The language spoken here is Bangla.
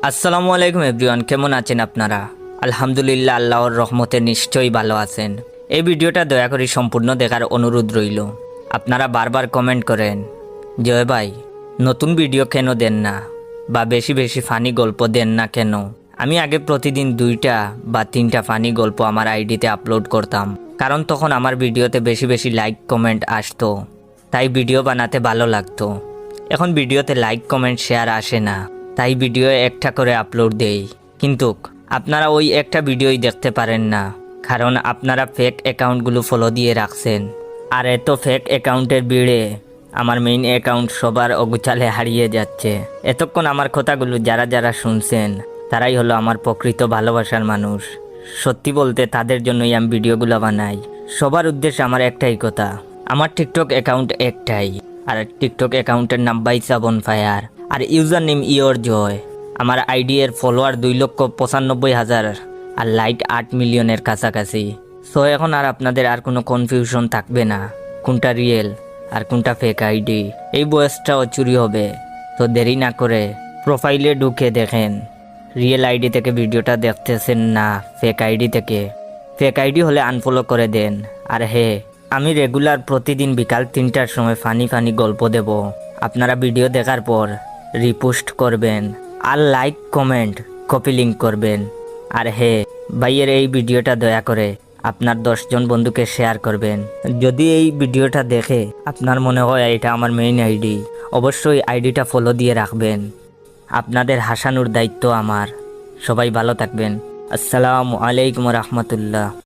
আসসালামু আলাইকুম এভরিওয়ান, কেমন আছেন আপনারা? আলহামদুলিল্লাহ, আল্লাহর রহমতে নিশ্চয়ই ভালো আছেন। এই ভিডিওটা দয়া করে সম্পূর্ণ দেখার অনুরোধ রইল। আপনারা বারবার কমেন্ট করেন, জয় ভাই নতুন ভিডিও কেন দেন না, বা বেশি বেশি ফানি গল্প দেন না কেন। আমি আগে প্রতিদিন 2টা বা 3টা ফানি গল্প আমার আইডিতে আপলোড করতাম, কারণ তখন আমার ভিডিওতে বেশি বেশি লাইক কমেন্ট আসতো, তাই ভিডিও বানাতে ভালো লাগতো। এখন ভিডিওতে লাইক কমেন্ট শেয়ার আসে না, তাই ভিডিও একটা করে আপলোড দেই। কিন্তু আপনারা ওই একটা ভিডিওই দেখতে পারেন না, কারণ আপনারা ফেক অ্যাকাউন্টগুলো ফলো দিয়ে রাখছেন। আর এত ফেক অ্যাকাউন্টের ভিড়ে আমার মেইন অ্যাকাউন্ট সবার অগুচালে হারিয়ে যাচ্ছে। এতক্ষণ আমার কথাগুলো যারা যারা শুনছেন, তারাই হলো আমার প্রকৃত ভালোবাসার মানুষ। সত্যি বলতে তাদের জন্যই আমি ভিডিওগুলো বানাই। সবার উদ্দেশ্যে আমার একটাই কথা, আমার টিকটক অ্যাকাউন্ট একটাই, আর টিকটক অ্যাকাউন্টের নাম বাইসা বনফায়ার, আর ইউজার নেম ইয়োর জয়। আমার আইডি এর ফলোয়ার 2,95,000 আর লাইক 8 মিলিয়নের কাছাকাছি। সো এখন আর আপনাদের আর কোনো কনফিউশন থাকবে না কোনটা রিয়েল আর কোনটা ফেক আইডি। এই বয়সটাও চুরি হবে, তো দেরি না করে প্রোফাইলে ঢুকে দেখেন রিয়েল আইডি থেকে ভিডিওটা দেখতেছেন না ফেক আইডি থেকে। ফেক আইডি হলে আনফলো করে দেন। আর আমি রেগুলার প্রতিদিন বিকাল 3টার সময় ফানি ফানি গল্প দেব। আপনারা ভিডিও দেখার পর রিপোস্ট করবেন আর লাইক কমেন্ট কপি লিঙ্ক করবেন। আর ভাইয়ের এই ভিডিওটা দয়া করে আপনার 10 জন বন্ধুকে শেয়ার করবেন। যদি এই ভিডিওটা দেখে আপনার মনে হয় এটা আমার মেইন আইডি, অবশ্যই আইডিটা ফলো দিয়ে রাখবেন। আপনাদের হাসানোর দায়িত্ব আমার। সবাই ভালো থাকবেন। আসসালামু আলাইকুম রহমতুল্লাহ।